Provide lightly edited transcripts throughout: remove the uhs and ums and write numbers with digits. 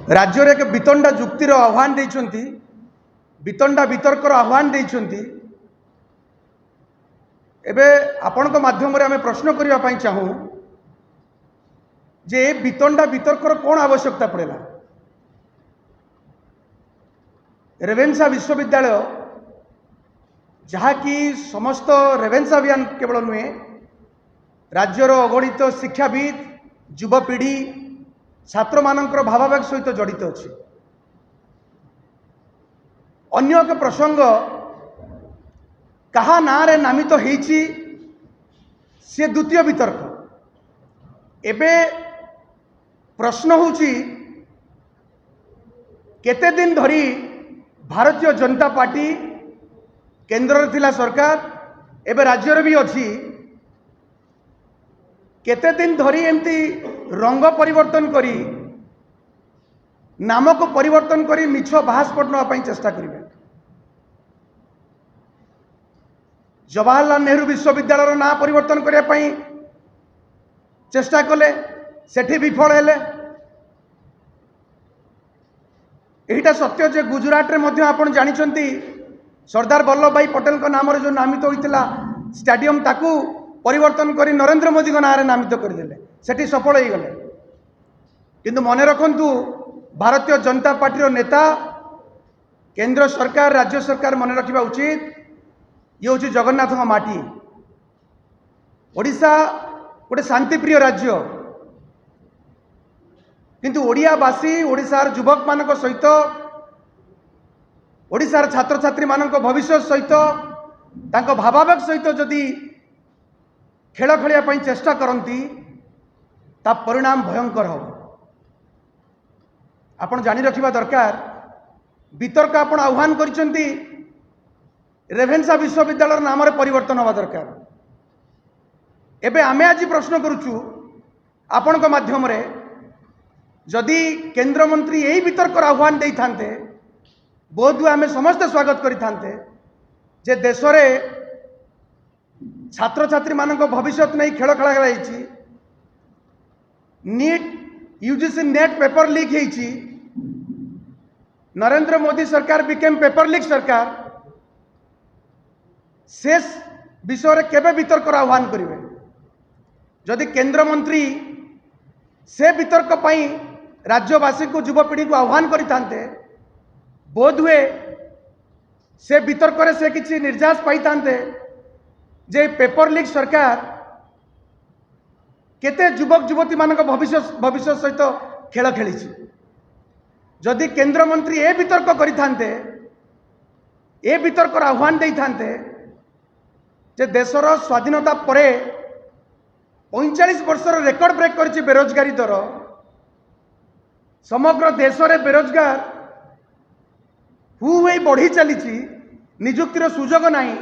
राज्य एक वितंडा जुक्तिर आह्वान देइछंती, वितंडा वितर्कर आह्वान देइछंती। एबे आपन को माध्यम रे हमें प्रश्न करिया पई चाहू जे वितंडा वितर्कर कौन आवश्यकता पड़ेला। रेवेन्सा विश्वविद्यालय जहाँकि समस्त रेवेन्सा अभियान केवल नुहे राज्यर अगणित शिक्षाविद युवपीढ़ी छात्र मानकर भावावेग सहित जड़ित अच्छी। अन्य एक प्रसंग कहा ना रे नामित होईची से द्वितीय वितर्क। एबे प्रश्न होची केते दिन धरी भारतीय जनता पार्टी केंद्र थिला सरकार एबे राज्य भी अच्छी केते दिन धरी एमती रंग परिवर्तन करी नाम को परिवर्तन करी मिछ बाहास्पट नापी चेष्टा करेंगे। जवाहरलाल नेहरू विश्वविद्यालय ना परिवर्तन करने चेष्टा कले सेठी विफल हेले। एटा सत्य जे गुजरात रे मध्य आपण जानिचंती सरदार वल्लभ भाई पटेल का नाम रे जो नामित होइतिला स्टेडियम ताकू परिवर्तन करी नरेंद्र मोदी का नाम नामित करदेले सेठी सफल हो गले। किंतु मन रखंतु भारतीय जनता पार्टी नेता केंद्र सरकार राज्य सरकार मन रखा उचित ये हूँ जगन्नाथ माटी। ओडिशा गोटे शांतिप्रिय राज्य किंतु ओडियावासी ओडिशार युवक मानक सहित ओडिशार छात्र छात्री मानक भविष्य सहित तांको भावावेग सहित जदि खेल खेलिया चेष्टा करती ता परिणाम भयंकर हो। आपण जानी रखिबा दरकार वितर्क आपण आह्वान करिसेंती रेवेन्सा विश्वविद्यालय नाम रे परिवर्तन होवा दरकार। एबे आमे आज प्रश्न करूछु आपण को माध्यम रे जदि केंद्र मंत्री यही वितर्क आह्वान देई थांते बहुत आमे समस्त स्वागत करि थांते जे देश रे छात्र छात्री मानक भविष्य नहीं खेल खेला गई NEET UGC NET paper leak होईची नरेंद्र मोदी सरकार बिकेम पेपर लीक सरकार शेष विषय रे केबे वितर्क आह्वान करेंगे। जदि केंद्र मंत्री से वितर्क पई राज्यवासी को युवपीढ़ी को आह्वान करितांते बोध हुए से वितर्क रे से किछि निर्यास पाइतांते जे पेपर लीक सरकार केते युवक युवती मानक भविष्य सहित खेल खेली। जदि केंद्र मंत्री ए वितर्क करितांते ए वितर्क आह्वान देइतांते जे देशर स्वाधीनता परे 45 वर्षर रेकर्ड ब्रेक करछि बेरोजगारी दर समग्र देश रे बेरोजगार हुई बढ़ी चली निजुक्तिर सुजोग नहीं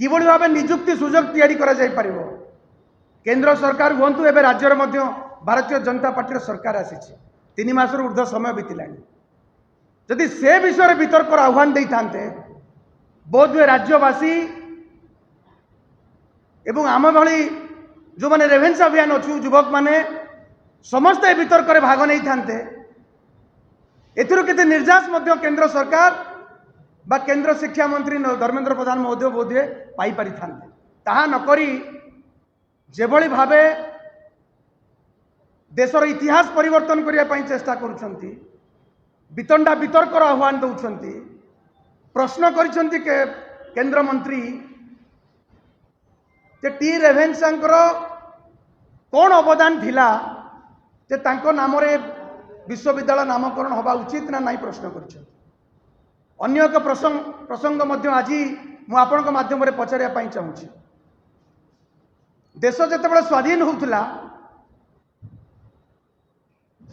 किभली भाव निजुक्ति सुजोग तैयारी करा जाय परिबो। केंद्र सरकार हुंतु एबे राज्यर मध्य भारतीय जनता पार्टी सरकार आसीछि 3 मासर ऊर्ध्व समय बीतिलानी। जदि से विषय वितर्क आह्वान दे थांते बोध हुए राज्यवासी एवं आम भली जो माने रेवेन्सा अभियान अच्छु युवक माने समस्त वितर्क भाग नहीं थांते एथिरो केते निर्यास मध्य केंद्र सरकार बा केंद्र शिक्षा मंत्री धर्मेंद्र प्रधान महोदय बोधे पाई पारि थांते ताहा नकरी जेभली भावे देशर इतिहास परिवर्तन करिया पई चेष्टा करूछंती वितंडा वितर्क आह्वान दउछंती प्रश्न करिछंती के केंद्र मंत्री जे टी रेवेन्सांकर कौन अवदान थिला जे तांको नाम रे विश्वविद्यालय नामकरण होबा उचित ना नहीं प्रश्न करिछंती। अन्य एक प्रसंग मध्य आज मु आपण को माध्यम रे पचारिया पई चाहूछि देश जेतेबेले स्वाधीन होउतला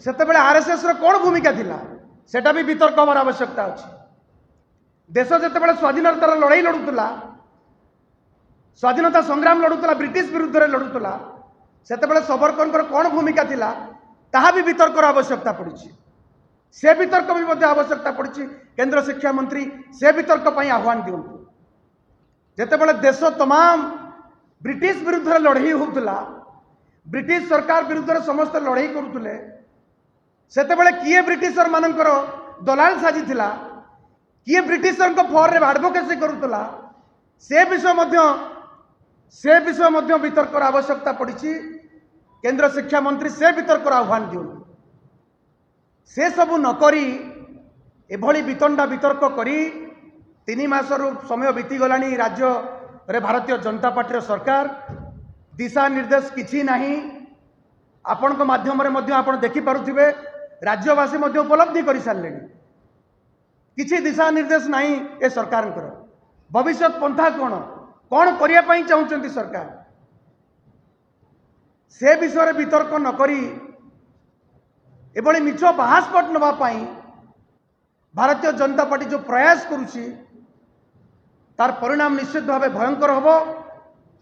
सेतेबेले आरएसएस रो कोन भूमिका थिला सेटा भी वितर्क होबार आवश्यकता अछि। देश जेतेबेले स्वाधीनतार लड़ाई लड़ुतला स्वाधीनता संग्राम लड़ुतला ब्रिटिश विरुद्ध रे लड़ुतला सेतेबेले सावरकरकर कोन भूमिका थिला ताहा भी वितर्क आवश्यकता पड़ी से वितर्क भी मध्य आवश्यकता पड़ी। केंद्र शिक्षा मंत्री से वितर्क पई आह्वान दियंतु जेतेबेले देश तमाम ब्रिटिश विरुद्ध रे लड़ाई होउतला ब्रिटिश सरकार विरुद्ध रे समस्त लड़ाई करुतले सेतेबेले किए ब्रिटिशर मानकर दलाल साजिथिला किए ब्रिटिशर को फॉर रे एडवोकेसी करूतला से विषय मध्य वितर्कर आवश्यकता पड़ी। केंद्र शिक्षा मंत्री से वितर्कर आह्वान दिउ से सबू नकरी एभली वितंडा वितर्क करी 3 मासरू समय बीतीगलानी राज्य रे भारतीय जनता पार्टी सरकार दिशा निर्देश किछि नाही। आपण को माध्यम रे मध्य आपण देखि पारुथिबे राज्यवासी मध्य उपलब्धि करि सारले किछि दिशा निर्देश नाही। ए सरकार भविष्य पंथा कौन करिया पई चाहुचंती सरकार से विषय वितर्क नकरी एभली मिछ बाहास्पट नवा पाई भारतीय जनता पार्टी जो प्रयास करुछि तार परिणाम निश्चित भाव भयंकर होबो।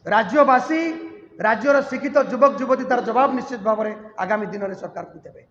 राज्यवासी राज्यर शिक्षित युवक युवती तार जवाब निश्चित भाव में आगामी दिन में सरकार को देवे।